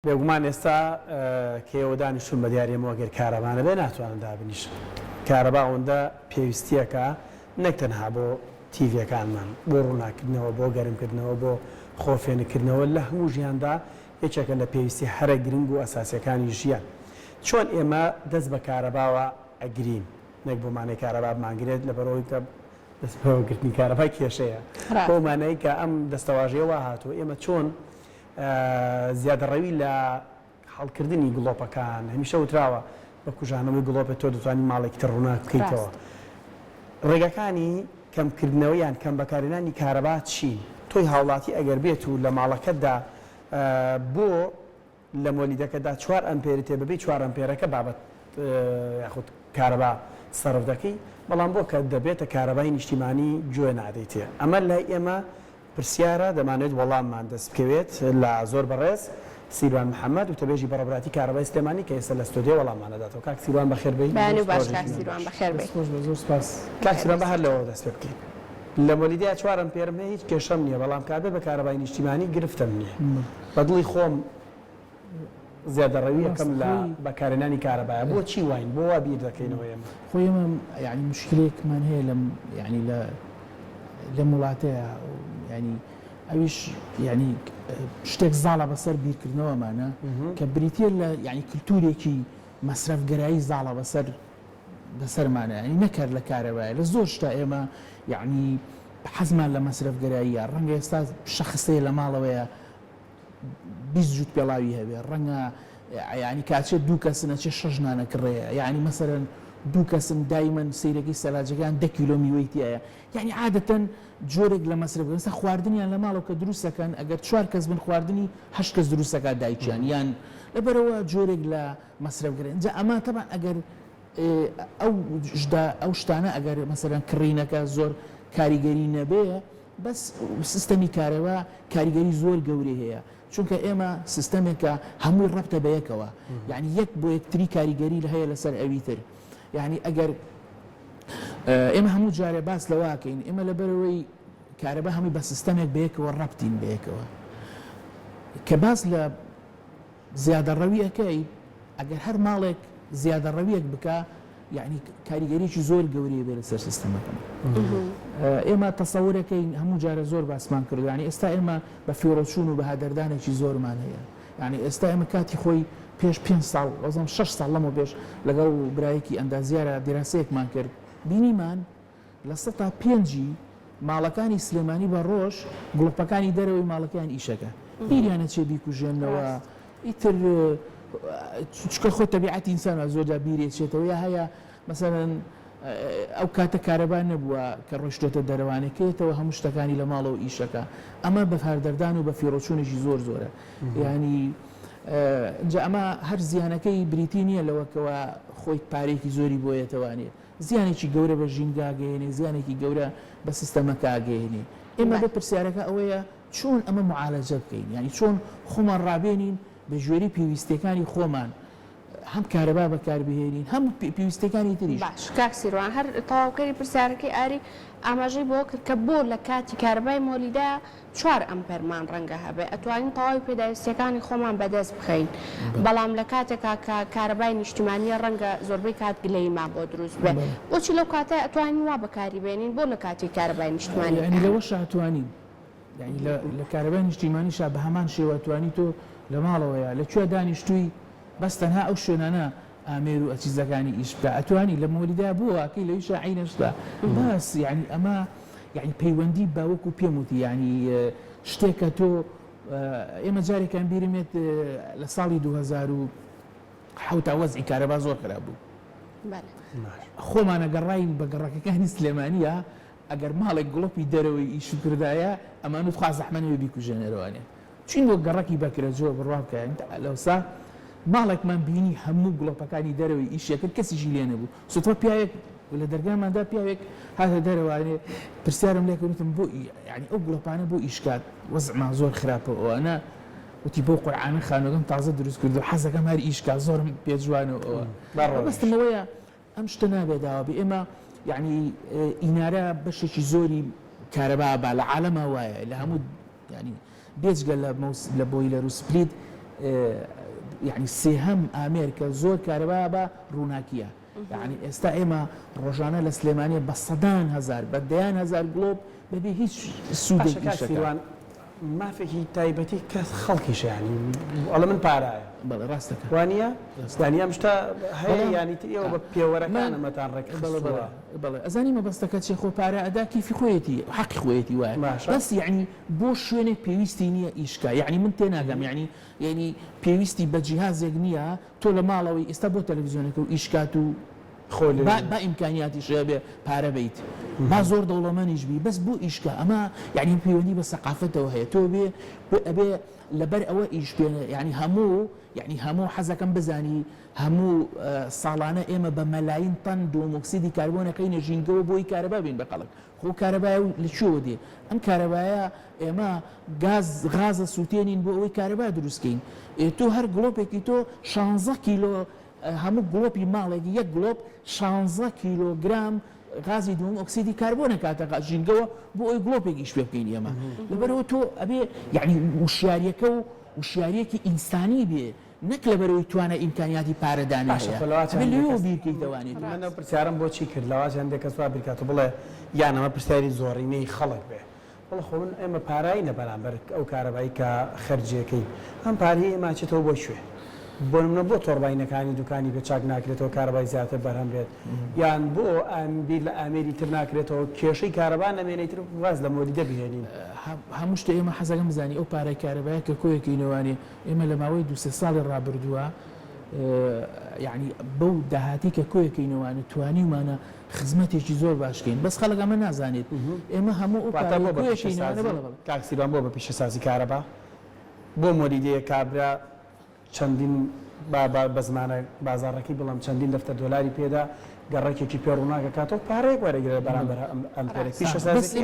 بێگومان ئێستا کێوە دانیشتون بە دیارێمەوە گەر کارەبانە بێ ناتوانن دابنیشن. کارەبا ئەوەندە پێویستیەکە نەک تەنها بۆ تیڤەکانمان بۆ ڕووناکردنەوە بۆ گەرمکردنەوە بۆ خۆفێنکردنەوە لە هەموو ژیاندا یەکێکە لە پێویستی هەرە گرنگ و ئەساسیەکانی ژیان. چۆن ئێمە دەست بە کارەباوە ئەگرین نەک بۆمانەی کارەبا بمانگرێت لە بەرەوەی کە دەستبەوەگرتنی کارەبا کێشەیە بۆمانەی کە ئەم دەستەواژەیەوە هاتووە ئێمە چۆن زیادەڕەوی لە هەڵکردنی گڵۆپەکان هەمیشە وتراوە بە کوژانەوەی گڵۆپێت تۆ دەتوانانی ماڵێکی تر ڕووناک بکەیتەوە. ڕێگەکانی کەمکردنەوەیان کەم بەکارهێنانی کارەبا چین؟ تۆی هاوڵاتی ئەگەر بێت و لە ماڵەکەتدا بۆ لە مۆلیدەکەدا 4 ئەمپێری تێ ببێ 4 ئەمپێرەکە بابەت یاخود کارەبا سەرف دەکەی، بەڵام بۆ کە دەبێتە کارەبای نیشتیمانی گوێ نادەیتێ. ئەمە لای ئێمە پرسیارە دەمانێت وەڵاممان دەست بکەوێت لە زۆر بەڕێز سیروان محەممەد و تەبێژی بەڕێبەتی کارەبای سلێمانی کە ئێستا لە ستۆدیۆ وەڵاممانەداتەوە. کاک سیروان بەخێر بێی. باش کاک سیروان بەخێر بێی. زۆر سپاس. کاک سیروان بە هەر لەوە دەست پێ بکەین. لە مۆلیدەیە 4 ئەمپێرم هەیە هیچ کێشەم نییە، بەڵام کابێ بە کارەبای نیشتیمانی گرفتم نییە. بەدڵی خۆم زیادەڕەوی یەکەم لە بەکارهێنانی کارەبایە. بۆ چی واین؟ بۆ وا بیر دەکەینەوە ئێمە؟ خۆی ئێمە یعنی مشکلێکمان هەیە یعنی لە وڵاتەیە ینی ئەویش ینی شتێک زاڵە بەسەر بیرکردنەوەمانە کە بریتە لە ینی کللتورێکی مەسرەفگەرایی زاڵە بەسەرمانە، ینی نەکرد لە کارەبایە لە زۆر شتا ئێمە یعنی حەزمان لە مەسرەفگەراییە. ڕەنگە ئێستا شەخصەیە لە ماڵەوەیە 20 جووت پێڵاوی هەبێ، ڕەنگە ینی کاتچێت 2 کەسنە چێ 6 نانەکڕەیە، یعنی مەسەرەن 2 کەسن دایمەن سەیرەکەی سەلاجەکان 10 کیلۆ میوەیتیایە، یعنی عادەتەن جۆرێک لە مەسرەفگەرن سا خواردنیان لە ماڵەوە کە دروستەکەن ئەگەر 4 کەس بن خواردنی 8 کەس دروستەکە دایکیان یان لەبەرەوە جۆرێک لە مەسرەفگەرن. جا ئەمە تەبان ئەگەر ئەو شتانە ئەگەر مەسەرەن کڕینەکە زۆر کاریگەری نەبێ بەس سیستەمی کارەوە کاریگەری زۆر گەورەی هەیە، چونکە ئێمە سیستەمێکە هەمووی ڕەبتە بە یەکەوە، یعنی یەک بۆ یەکتری کاریگەری هەیە لەسەر ئەوی تر. یعنی ئەگەر ئێمە هەموو جارێ باس لەواکەین ئێمە لەبەرەوەی کارەبا هەمووی بە سیستەمێک بەیەکەوە ڕەبتین بەیەکەوە کە باس لە زیادەڕەویەکەی ئەگەر هەر ماڵێک زیادەڕەویەک بکە یعنی کاریگەریی زۆر گەورەیە بێ لەسەر سیستەمەکەم. ئێمە تەسەورەکەی هەموو جارە زۆر باسمان کرد، ینی ئێستا ئێمە بە فیرۆچوون و بە هەدەردانێکی زۆرمان هەیە. یعنی ئێستا ئێمە کاتی خۆی پێش 5 ساڵ وەزم 6 ساڵ لەمە پێش لەگەڵ برایەکی ئەندازیارە دیراسەیەکمان کرد، بینیمان لە 100 تا 5 ماڵەکانی سلێمانی بە ڕۆژ گڵۆپەکانی دەرەوەی ماڵەکان ئیشەکە بیریانە چێ بیکوژێنەوە ئیتر چکە خۆ تەبیعەتی ئینسانە زۆرجا بیرێچێتەوە یا هەیە مەسەرەن ئەو کاتە کارەبا نەبووە کە ڕۆیشتۆتە دەرەوانەکەیتەوە هەموو شتەکانی لە ماڵەوە ئیشەکە. ئەمە بە هەردەردان و بە فیرۆچوونێکی زۆرە، ینی ئەمە هەر زیانەکەی بریتی نییە لەوەکەوە خۆی پارێکی زۆری بۆیەتەوانێت، زیانێکی گەورە بە ژینگاگەێنێ، زیانێکی گەورە بە سیستەمەکەگەێنێ. ئێمە بە پرسیارەکە ئەوەیە چۆن ئەمە معالەجە بکەین، ینی چۆن خۆمان ڕابێنین بە ژێری پێویستەکانی خۆمان هەم کارەبا بەکاربهێنین هەم پێویستەکانی تریش. باش کاک سیروان هەر تەواوکەری پرسیارەکەی ئاری ئاماژەی بۆ کرد کە بۆ لە کاتی کارەبای مۆلیدا 4 ئەمپەرمان ڕەنگە هەبێ ئەتوانین تەواوی پێداویستەکانی خۆمان بەدەست بخەین، بەڵام لە کاتێکا کە کارەبای نیشتیمانیە ڕەنگە زۆربەی کات گلەیمان بۆ دروست بێ، بۆچی لەو کاتە ئەتوانین وا بەکاری بێنین بۆ لە کاتی کارەبای نیشتیمانی؟ ینی لەوە شاتوانین ینی لە کارەبای نیشتیمانیشا بە هەمان شێوەتوانی تۆ لە ماڵەوەیە لەکوێ دانیشتووی بەس تەنها ئەو شوێنانە ئامێر و ئەچیزەکانی ئیش بکە ئەتوانی لە مۆلیدا بووە واکەی لەویشە عینەشدا باس یعنی ئەمە یعنی پەیوەندی باوەکو پێم وتی ینی شتێکە تۆ ئێمە جارێکان بیرمێت لە ساڵی 2007 وەزعی کارەبا زۆر خراپ بوو، خۆمانە گەڕاین بە گەڕەکەەکانی سلێمانیە ئەگەر ماڵێک گڵۆپی دەرەوەی ئیش کردایە ئەمانوت خوا زەحمەنەوە بیکوژێنەرەوانێ چین بۆ گەڕەکی بەکرەجۆ بڕوا بکەین لەوسا ماڵێکمان بینی هەموو گڵۆپەکانی دەرەوەی ئیشەکرد کەسیشی لێ نەبوو سوتۆ پیاوێک لە دەرگاماندا پیاوێک هاتە دەرەوانێ پرسیارم لێکردم بۆ ینی ئەو گڵۆپانە بۆ ئیشکات وەزعمان زۆر خراپەوە ئەوانە وتی بۆ قورعانە خانۆگەم تازە دروست کرد و حەزەکەم هەر ئیشکا زۆرم پێجوانەوە بەستمەوەیە ئەم شتە نابێداوە بێ ئێمە یعنی ئینارە بەشێکی زۆری کارەبا لە عالەمە وایە لە هەموو ینی بێجگە لە بۆیلەر و سپلیت یعنی سێهەم ئامێرکە زۆر کارەبا بە ڕووناکیە یعنی ئێستا ئێمە ڕۆژانە لە سلێمانیە بە سەدان هزار بە دەیان هزار گلۆب بەبێ هیچ سوودێکی شەکان مافێکی تایبەتی کە خەڵکیش ینی ئەڵە من پارایە بەڵێ ڕاستەکە وانە دانیام شتا هەیە ینی ئێوە بە پێوەرەکانەمەتان ڕێک بەڵێ ئەزانی مەبەستەکە چێ خۆ پارە ئەدا کیفی خۆیەتی حەقی خۆیەتی وایە بەس یعنی بۆ شوێنێک پێویستی نییە ئیشکا یعنی من تێناگەم یعنی پێویستی بە جیهازێک نییە تۆ لە ماڵەوەی ئێستا بۆ تەلەڤیزیۆنەکە و ئیشکات و با ئیمکانیاتی شێبێ پارە بیت با زۆر دەوڵەمەنیش بی بەس بۆ ئیشکە ئەمە یعنی پەیوەندی بە سەقافەتەوە هەیە تۆ بێ ئەبێ لەبەر ئەوە ئیش پێێنە یعنی هەموو حەزەکەم بزانی هەموو ساڵانە ئێمە بە مەلاین تەن دۆمۆکسیدی کاربۆنەکەی نەژینگەوە بۆی کارەبا بین بە قەڵک خۆ کارەبایە لە چۆوە دێ ئەم کارەبایە ئێمە غازە سووتێنین بۆ ئەوەی کارەبا دروستکەین تۆ هەر گڵۆپێکی تۆ 16 کیلۆ هەموو گڵۆپی ماڵێکی یەک گڵۆپ 16 کیلۆگرام غازی دوم ئۆکسیدی کاربۆنە کاتەکە ژینگەوە بۆ ئەوی گڵۆپێکیش پێ بکەین ئێمە لەبەرەوە تۆ ئەبێ یعنی وشیاریەکە و وشیارەکی ئینسانی بێ نەک لەبەرەوەی توانە ئیمکانیاتی پارەدانە لێوە بیرکەیتەوانێت منە پرسیارم بۆچی کرد لەواز هەندێک کەس وا بیرکاتە بڵێ یان ئەمە پرسیاری زۆرینەی خەڵک بێ بەڵێ خۆ من ئێمە پارایی نە بەرامبەر ئەو کارەبایی کە خەرجیەکەی ئەم پارەی ئێمە چێتەوە بۆ شوێ بۆ منە بۆ تۆڕباینەکانی دوکانی بە چاک ناکرێتەوە کارەبای زیاتر بەرهەم بێت یان بۆ ئەمبیر لە ئامێری تر ناکرێتەوە کێشەی کارەبا نەمێنێتتر واز لە مۆریدە بهێنین هەموو شتە ئێمە حەزەکەم بزانانی ئەو پارەی کارەبایە کە کۆیەکی نێوانێ ئێمە لە ماوەی دو سێ ساڵی ڕابردووە یعنی بەو داهاتی کە کۆیەکی نێوانە توانیمانە خزمەتێکی زۆر باشکەین بەس خەڵک ئەمە نازانێت ئێمە هەموو کاکسیبان بۆ بە پیشەسازی کارەبا بۆ مۆریدەیە کابرا چەندین بە زمانە بازارڕێکی بڵام چەندین دەفتەر دۆلاری پێدا گەڕێکێکی پێڕووناکە کاتەوە پارەیەک وەرەگرێت بەرامبەر ئەم پیشەسازی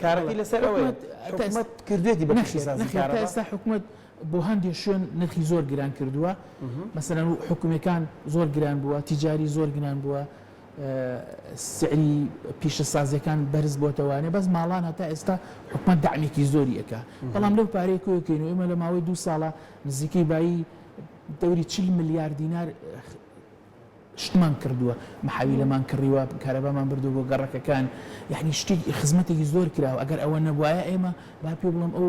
کارەکەی لەسەر ئەوەیە حکومەت کردوێتی بە پیشەسازی کارەبا ئێستا حکومەت بۆ هەندێک شوێن نرخی زۆر گران کردووە مەسەلەن حکومەکان زۆر گران بووە تیجاری زۆر گران بووە سعری پیشەسازیەکان بەرز بۆتەوانێ بەس ماڵان هەتا ئێستا حکومەت داعمێکی زۆریەکە بەڵام لەو پارەیە کۆیەکەین و ئێمە لە ماوەی 2 ساڵە نزیکەی بایی دەوری 40 ملیار دینار شتمان کردووە محاویلەمان کڕیوە کارەبامان بردو بۆ گەڕەکەکان یعنی شتی خزمەتێکی زۆر کراوە ئەگەر ئەوە نەبوایە ئێمە با پێ بڵم ئەو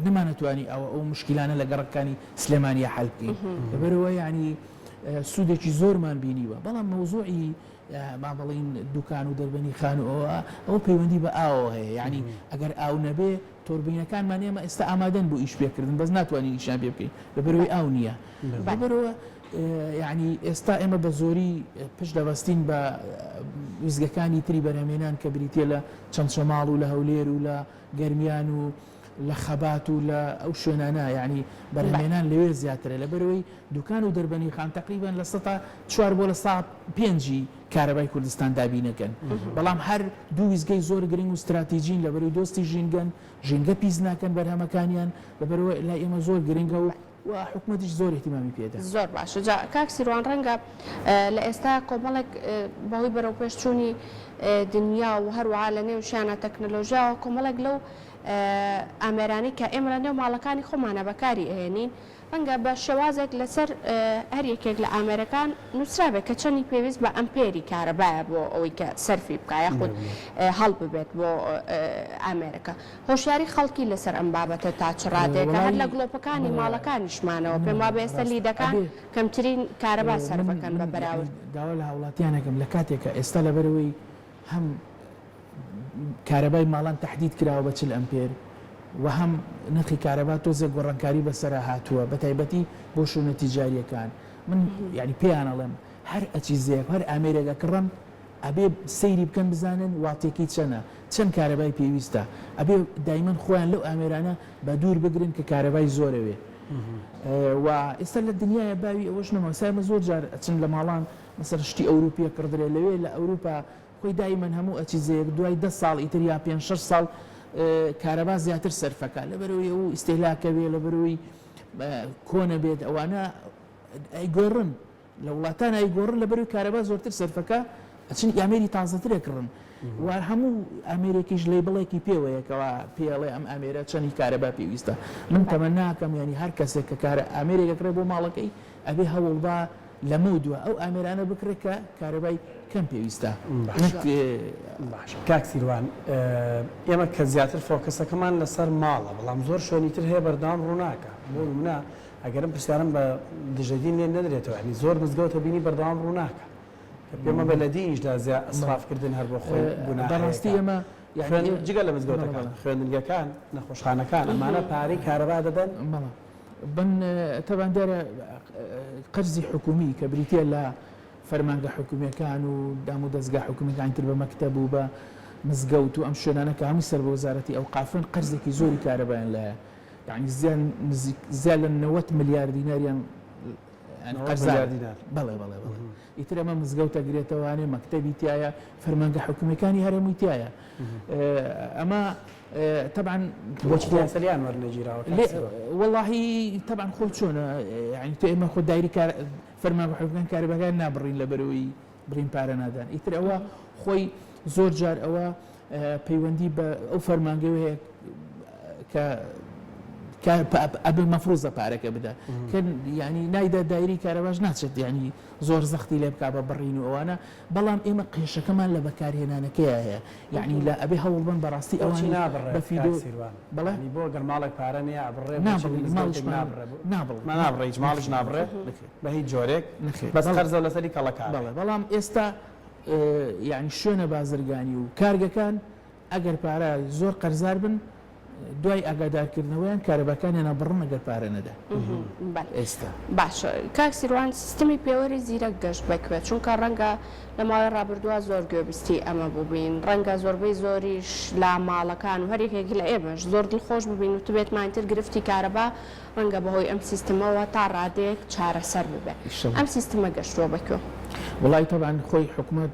نەمانەتوانی ئەو مشکلانە لە گەڕەکانی سلێمانیە حەل بکەین لەبەرەوە یعنی سوودێکی زۆرمان بینیوە بەڵام مەوزوعی ما بڵین دوکان و دەربەنی خان و ئەو پەیوەندی بە ئاوە هەیە یعنی ئەگەر ئاو نەبێ تۆربینەکانمان ئێمە ئێستا ئامادەن بۆ ئیش پێکردن بەس ناتوانین نیشان پێ بکەین لەبەرەوەی ئاو نییە لەبەرەوە یعنی ئێستا ئێمە بە زۆری پشت دەبەستین بە ویزگەکانی تری بەرهەمێنان کە بریتە لە چەند شەماڵ و لە هەولێر و لە گەرمیان و لە خەبات و لە ئەو شوێنانە یعنی بەرهەمێنان لەوێ زیاترە لەبەرەوەی دوکان و دەربەنی خان تقریبان لە 4 بۆ لە 5 کارەبای کوردستان دابینەکەن بەڵام هەر دوو ویزگەی زۆر گرنگ و استراتیژین لەبەرەوەی دۆستی ژینگەن ژینگە پیس ناکەن بەرهەمەکانیان لەبەرەوە لای ئێمە زۆر گرنگە و حکومەتیش زۆر احتیمامی پێدا زۆر باشە کاک سیروان ڕەنگە لە ئێستا کۆمەڵێک بەهۆی بەرەو پێشچوونی دنیا و هەروەها لە نێو شیانە تەکنەلۆژیاوە کۆمەڵێک لەو ئامێرانی کە ئێمە لە نێو ماڵەکانی خۆمانە بەکاری ئەهێنین ڕەنگە بە شێوازێک لەسەر هەر یەکێک لە ئامێرەکان نووسرابێت کە چەندی پێویست بە ئەمپێری کارەبایە بۆ ئەوەی کە سەرفی بکایە خود هەڵ ببێت بۆ ئامێرەکە هۆشیاری خەڵکی لەسەر ئەم بابەتە تا چڕادێکە هەر لە گڵۆپەکانی ماڵەکانیشمانەوە پێم وابێ ئێستا لیدەکان کەمترین کارەبا سەرفەکەن بە بەراورد داوا لە هاوڵاتیانەکەم لە کاتێکە ئێستا لەبەرەوەی هەم کارەبای ماڵان تهدید کراوە بە 40 ئەمپێر و هەم نرخی کارەبا تۆزێک گۆڕانکاری بەسەر هاتووە بە تایبەتی بۆ شوونە تیجاریەکان من یعنی پێیان ئەڵێم هەر ئەچیزەیەک هەر ئامێرێکە کڕم ئەبێ سەیری بکەن بزانن واتێکی چەند کارەبای پێویستە ئەبێ دایمەن خۆیان لەو ئامێرانە بە دوور بگرن کە کارەبای زۆرەوێ و ئێستا لە دنیاە باوی ئەوەش نەمە سایمە زۆر جار ئەچن لە ماڵان مەسەر شتی ئەوروپیە کردرێ لەوێ لە ئەوروپا خۆی دایمەن هەموو ئەچیزەیەک دوای 10 ساڵ ئیتر یا 5-6 ساڵ کارەبا زیاتر سەرفەکە لەبەرەوەی ئەو ئیستێهلاکە بێ لەبەرەوەی کۆنە بێت ئەوانە ئەیگۆڕن لە وڵاتان ئەیگۆڕن لەبەرەوەی کارەبا زۆرتر سەرفەکە ئەچن ئامێری تازەترێکڕن و هەموو ئەمریکیش لیبڵێکی پێوەیەکەوە پێڵێ ئەم ئەمێرە چەندی کارەبا پێویستە من تەمە ناکەم ینی هەر کەسێک کە کارە ئەمریکەکرێ بۆ ماڵەکەی ئەبێ هەوڵدا لەمە دووە ئەو ئامێرانە بکرێت کە کارەبای کەم پێویستە. کاک سیروان ئێمە کە زیاتر فۆکەسەکەمان لەسەر ماڵە بەڵام زۆر شوێنی تر هەیە بەردەوام ڕووناکە بۆ منە ئەگەرم پرسیارم بە دژەدین لێ نەدرێتەوە ینی زۆر مزگەوتە بینی بەردەوام ڕووناکە پێمە بە لە دینیشدا ئەسرافکردن هەر بۆ خۆی بەڕاستی ئێمە جگە لە مزگەوتەکان خوێندنگەکان نەخۆشخانەکان ئەمانە پارەی کارەبا دەدەن بن طبعا دارە قەرزی حکومی کە بریتە لە فەرمانگە حکومیەکان و دام و دەستگا حکومیەکان تر بە مەکتەب و بە مزگەوت و ئەم شوێنانە کە هەمووی سەر بە وەزارەتی ئەوقافن قەرزێکی زۆری کارەبایان لایە یعنی زیاد لە 90 ملیار دیناریان بەڵێ ئیتر ئەمە مزگەوتە گرێتەوانێ مەکتەبی تایە فەرمانگە حکومیەکانی هەرێمووی تایە ئەمە طبعا بۆچیان وەرنەگیراوە واللهی طبعا خۆ چۆنە یعنی تۆ ئێمە خۆ دایری فەرمانگە حکومیەکان کارەباکان نابڕین لە بەرەوەی برین پارە نادان ئیتر ئەوە خۆی زۆر جار ئەوە پەیوەندی بە ئەو فەرمانگەی هەیە کە ئەبێ مەفروزە پارەکە بدە کە ینی نایدا دایری کارەباش ناچێت ینی زۆر زەختی لێ بک بە بڕین و ئەوانە بەڵام ئێمە قێشەکەمان لە بەکارهێنانەکەی هەیە یعنی لە ئەبێ هەوڵبن بەڕاستی ئەوانی بەڵێ بۆ گەرماڵێک پارە نیە ئەبڕێ نابڕێ ماڵش نابڕێ بە هیچ جۆرێک بەس قەرزە لەسەری کەڵەکان بەڵام ئێستا یعنی شوێنە بازرگانی و کارگەکان ئەگەر پارە زۆر قەرزار بن دوای ئاگادارکردنەوەیان کارەباکانیان بڕن ئەگەر پارە نەدا ئێستا باش کاک سیروان سیستمی پێوەری زیرەک گەشت بکوێت چونکە ڕەنگە لە ماوەی ڕابردووە زۆر گوێبیستی ئەمە بووبین ڕەنگە زۆربەی زۆریش لە ماڵەکان و هەرێکێکی لە ئێمەش زۆر دڵخۆش ببین و تو بێتمانتر گرفتی کارەبا ڕەنگە بەهۆی ئەم سیستمەوە تا ڕادێک چارەسەر ببێت ئەم سیستمە گەشتووە بکوێ وڵی تەبان خۆی حکوومەت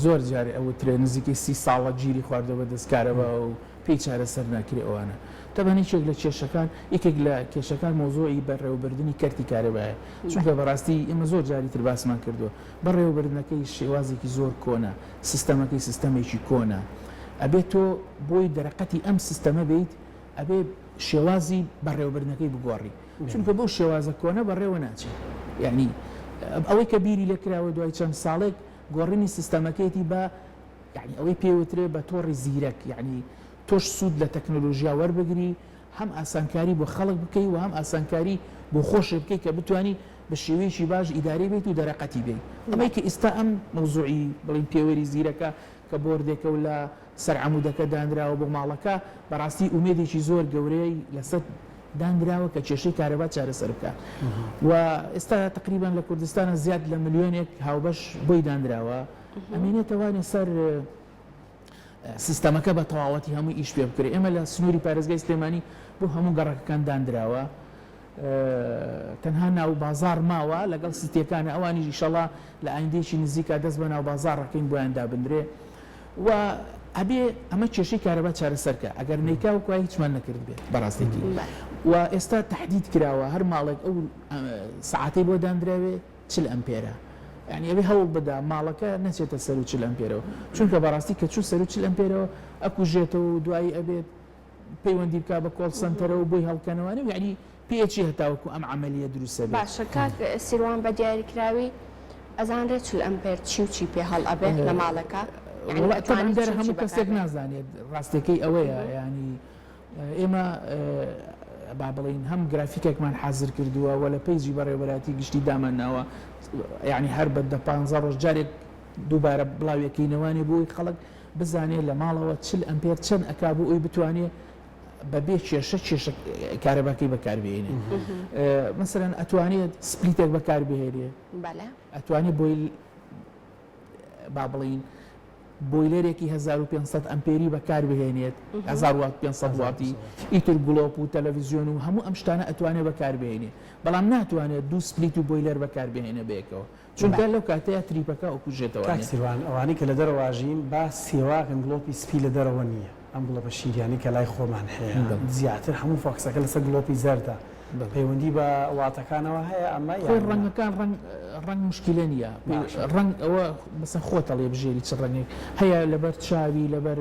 زۆر جارێ ئەوترێ نزیکەی 30 ساڵە گیری خواردەوە دەستکارەوە و پێی چارەسەر ناکرێ ئەوانە تەبانی یەکێک لە کێشەکان یەکێک لە کێشەکان مۆزۆی بەڕێوەبردننی کەرتی کارەبایە چونکە بەڕاستی ئێمە زۆر جاری تر باسمان کردووە بەڕێوەبردنەکەی شێوازێکی زۆر کۆنا سیستەمەکەی سیستەمێکی کۆنا ئەبێت تۆ بۆی دەرەقەتی ئەم سیستەمە بیت ئەبێ شێوازی بەڕێوەبردنەکەی بگۆڕی چونکە بۆ شێوازە کۆنە بەڕێوە ناچێت یعنی ئەوەی کە بیری لێکراوە دوای چەند ساڵێک گۆڕینی سیستەمەکەیتی بە یعنی ئەوەی پێوترێ بە تۆڕی زیرەک یعنی تۆش سوود لە تەکنۆلۆژیا وەربگری هەم ئاسانکاری بۆ خەڵک بکەی و هەم ئاسانکاری بۆ خۆش بکەی کە بتوانی بە شێوەیەکی باش ئیداری بیت و دەرەقەتی بێت ئەمەی کە ئێستا ئەم مەوزوعی بڵین پێوەری زیرەکە کە بۆردێکە و لە سەر عەمودەکە دانراوە بۆ ماڵەکە بەڕاستی ئومێدێکی زۆر گەورەی لەسەر دانراوە کە کێشەی کارەبا چارەسەر بکە و ئێستا تقریبان لە کوردستانە زیاد لە ملیۆنێک هاوبەش بۆی دانراوە ئەمێنێتەوانێ سەر سیستەمەکە بە تەواوەتی هەموو ئیش پێ بکرێت ئێمە لە سنووری پارێزگای سلێمانی بۆ هەموو گەڕەکەکان دانراوە تەنها ناو بازار ماوە لەگەڵ سیتیەکانە ئەوانی ئیشەڵا لە ئایندێکی نزیکە دەست بە ناو بازاڕەکەین بۆیان دابدرێ و ئەبێ ئەمە کێشەی کارەبا چارەسەرکە ئەگەر نەیکاو کوای هیچمان نەکرد بێت بەڕاستێکی و ئێستا تهدید کراوە هەر ماڵێک ئەو سعاتەی بۆ دانراوێ 40 ئەمپێرە یعنی ئەبێ هەوڵ بدا ماڵەکە نەچێتە سەر و 40 ئەمپێرەوە چونکە بەڕاستی کە چوو سەر و 40 ئەمپێرەوە ئەکوژێتەوە و دوایی ئەبێت پەیوەندی بکا بە کۆڵ سەنتەرەوە بۆی هەڵکەنەوەی یعنی پێچی هەتاوەکو ئەم عملیە دروستە بێت باشە کاک سیروان بە دیاریکراوی ئەزانرێت 40 ئەمپێر چی و چی پێ هەڵ ئەبێت لە ماڵەکە دەر هەموو کەسێک نازانێت ڕاستەکەی ئەوەیە ینی ئێمە با بڵین هەم گرافیکێکمان حازر کردووە و لە پەیجی بەڕێوەبەراتی گشتی دامانناوە یعنی هەر بە 15 ڕۆژ جارێک دووبارە بڵاویەکەینەوانی بۆی خەڵک بزانێت لە ماڵەوە 40 ئەمپێر چەند ئەکا بۆ ئەوی بتوانێت بەبێ کێشە کارەباکەی بەکاربهێنێ مەسەرەن ئەتوانێت سپلیتێک بەکاربهێنێ ئەتوانێت بۆی با بڵین بۆیلەرێکی 1500 ئەمپێری بەکاربهێنێت 1500 واتی ئیتر گڵۆپ و تەلەڤیزیۆن و هەموو ئەم شتانە ئەتوانێت بەکاربهێنێ بەڵام ناتوانێت دوو سپلیت و بۆیلەر بەکاربهێنە بێکەوە چونکە لەو کاتەیە تریپەکە ئۆکوژێتەوە سیروان ئەوانی کە لە دەرەواژین با سێواکن گڵۆپی سپی لە دەرەوە نییە ئەم گڵۆپە شیریانی کە لای خۆمان هەیە زیاتر هەموو فۆکسەکە لەسەر گڵۆپی زەردە پەیوەندی بە وڵاتەکانەوە هەیە ئەمە خۆی ڕەنگەکان ڕەنگ مشکلە نییە ڕەنگ ئەوە بەسەر خۆتە لێ بژێری چ ڕەنگێک هەیە لەبەر چاوی لەبەر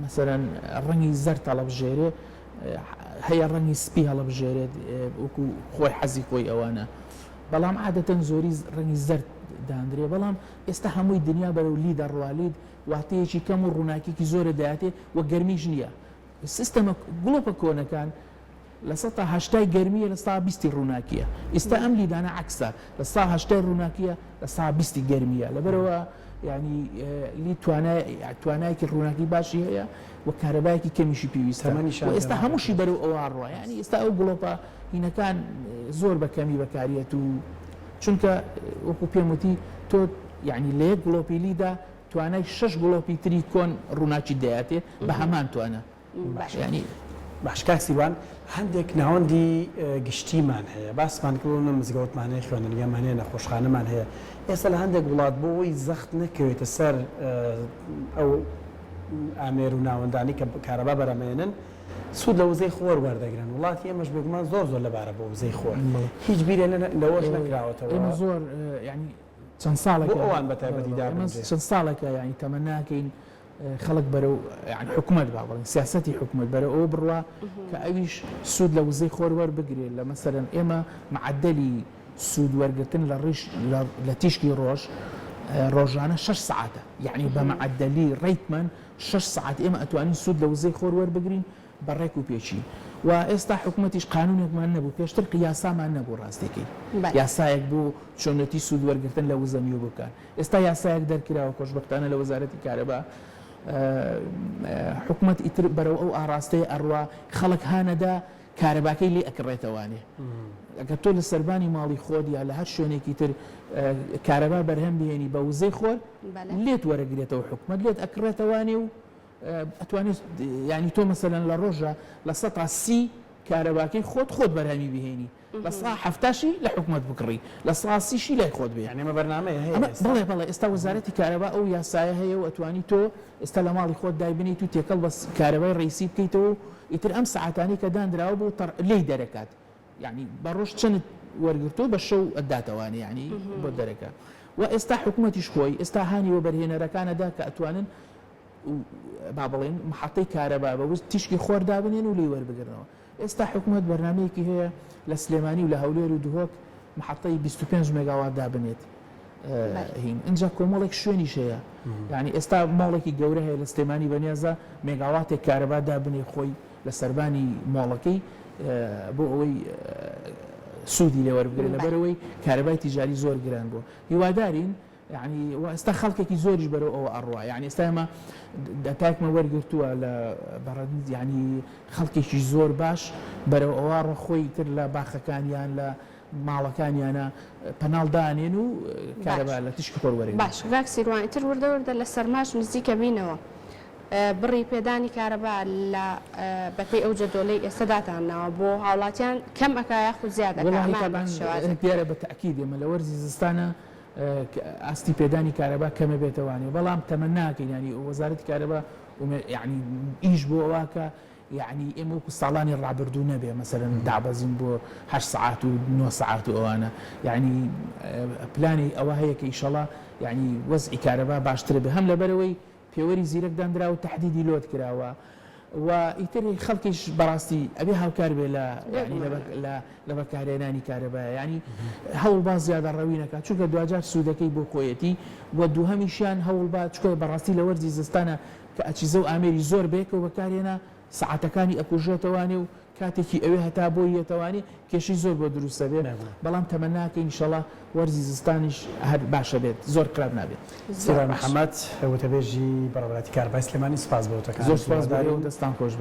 مەسەرەن ڕەنگی زەر هەڵە بژێرێ هەیە ڕەنگی سپی هەڵە بژێرێت وەکو خۆی حەزی خۆی ئەوانە بەڵام عادەتەن زۆری ڕەنگی زەرد دانرێ بەڵام ئێستا هەمووی دنیا بەرەو لی دەڕوالید واتەیەکی کەم و ڕووناکیی زۆرە دەهاتێ وە گەرمیش نییە سیستەمە گڵۆپە کۆنەکان لە 1970 گەرمیە لە 20 ڕووناکیە ئێستا ئەم لیدانە عکسە لە 1970 ڕووناکیە لە 20 گەرمیە لەبەرەوە ینی لی توانایەکی ڕووناکی باشی هەیە و کارەبایەکی کەمیشی پێویستە ئێستا هەمووشی بەرەو ئەوە ڕوە ینی ئێستا ئەو گڵۆپە هینەکان زۆر بە کەمی بەکارێت و چونکە وەکو پێم وتی تۆ یعنی لە یەک گڵۆپی لیدا توانای 6 گڵۆپی تری کۆن ڕووناکی دەیاتێ بە هەمان توانە ینی باش کاکسیوان هەندێک ناوەندی گشتیمان هەیە باسمان کردو مزگەوتمانەیە خوێندنگەمانەیە نەخۆشخانەمان هەیە ئێستا لە هەندێک وڵات بۆ ئەوی زەخت نەکەوێتە سەر ئەو ئامێر و ناوەندانی کە کارەبا بەرەمێنن سوود لە وزەی خۆر وەردەگرن وڵاتی ئێمەش بێگومان زۆر لەبارە بۆ وزەی خۆر هیچ بیرێ لەوەش نەکراوەتەوە ئێمە زۆر ینی چەند ساڵێک ئەوان بەتایبەتی چەند ساڵێکە ینی تەمە ناکەین خەڵک بەرەو حکوومەت بڵین سیاسەتی حکوومەت بەرە ئەو بڕوا کە ئەویش سوود لە وزەی خۆر وەربگرێت لە مەسەرەن ئێمە معدەلی سوود وەرگرتن لە ڕیش لە تیشکی ڕۆژ ڕۆژانە 6 ساعتە یعنی بە معدەلی ڕیتمان 6 ساعت ئێمە ئەتوانین سوود لە وزەی خۆر وەربگرین بەڕێک و پێچی و ئێستا حکوومەتیش قانونێکمان نەبوو پێشتر یاسامان نەبوو ڕاستێکی یاسایەک بوو چۆنەتی سوود وەرگرتن لە وزەمی بکات ئێستا یاسایەک دەرکراوە خۆشبەختانە لە وەزارەتی کارەبا حکوومەت ئیتر بەرەو ئەو ئاراستەیە ئەڕوا خەڵک هانەدا کارەباکەی لێ ئەکڕێتەوانێ ئەگەر تۆ لە سەربانی ماڵی خۆت یا لە هەر شوێنێکی تر کارەبا بەرهەم بهێنی بە وزەی خۆر لێت وەرەگرێتەوە حکوومەت لێت ئەکڕێتەوانێ و ئەتوانێت ینی تۆ مەسەلەن لە ڕۆژە لە 130 کارەباکەی خۆت بەرهەمی بهێنی لە 170 لە حکوومەت بکڕی لە 130 لای خۆت بێ ئەمە بەرنامەیە هەیە بەڵێ ئێستا وەزارەتی کارەبا ئەو یاسایە هەیە و ئەتوانی تۆ ئێستا لە ماڵی خۆت دایبنیت و تێکەڵ بە کارەبای ڕیسی بکەیتەوە ئیتر ئەم ساعتانی کە دانراوە بۆ لی دەرەکات یعنی بە ڕۆژ چەند وەرگرتۆ بە شەو ئەداتەوانێ ینی بۆ دەرەکە و ئێستا حکوومەتیش خۆی ئێستا هانی وەبەرهێنەرەکانەدا کە ئەتوانن با بڵێن محەتەی کارەبا بە تیشکی خۆر دابنێن و لێی وەربگرنەوە ئێستا حکوومەت بەرنامەیەکی هەیە لە سلێمانی و لە هەولێر و دهۆک محەتەی 25 مێگاوات دابنێت هین اینجا کۆمەڵێک شوێنیش هەیە یعنی ئێستا ماڵێکی گەورە هەیە لە سلێمانی بەنیازە مێگاواتێک کارەبا دابنێ خۆی لە سەربانی ماڵەکەی بۆ ئەوەی سوودی لێ وەربگرێت لەبەرەوەی کارەبای تیجاری زۆر گران بوو هیوادارین یعنی ئێستا خەڵکێکی زۆریش بەرەو ئەوە ئەڕوا یعنی ئێستا ئێمە دەتاکمە وەرگرتووە لە بەڕەند ینی خەڵکێکی زۆر باش بەرەو ئەوە ڕەخۆی تر لە باخەکانیان لە ماڵەکانیانە پەناڵدانێن و کارەبا لە تیشکی خۆر وەرێن باش ڕاک سیروان تر وردە لە سەرماش نزیکە بینەوە بڕی پێدانی کارەبا لە بەپێی ئەو جەدۆلەی ئێستا داتانەوە بۆ هاوڵاتیان کەم ئەکا یاخود زیادەکە دیارە بە تەکید ئێمە لە وەرزی زستانە ئاستی پێدانی کارەبا کەمە بێتەوانێ بەڵام تەمە ناکەین ینی وەزارەتی کارەبا ینی ئیش بۆ ئەوواکە یعنی ئێمە وەکو ساڵانی ڕابردوو نەبێ مەسەرەن دابەزین بۆ 8 ساعات و 9 ساعات و ئەوانە یعنی پلانی ئەوە هەیە کە ئیشەڵا یعنی وەزعی کارەبا باشتر بێ هەم لەبەرەوەی پێوەری زیرەک دانرا و تەحدیدی لۆت کراوە و ئیتر خەڵکیش بەڕاستی ئەبێ هاوکار بێ لە بەکارهێنانی کارەبایە ینی هەوڵ با زیادە ڕەوی نەکات چونکە دوجار سوودەکەی بۆ خۆیەتی و دووهەمیشیان هەوڵ با چکە بەڕاستی لە وەرزی زستانە کە ئەچیزە و ئامێری زۆر بێکەوە بەکارهێنا سەعاتەکانی ئەکوژێتەوانێ و کاتێکی ئەوێ هەتا بۆ یەتەوانی کێشی زۆر بۆ دروستە بێت بەڵام تەمە ناکە ئینشەڵا وەرزی زستانیش هەر باشە بێت زۆر خراپ نابێت سیروان محەممەد وتەبێژی بەڕێوەبەتی کارەبای سلێمانی سپاس بۆتەکان زۆر سپاس دەستان خۆش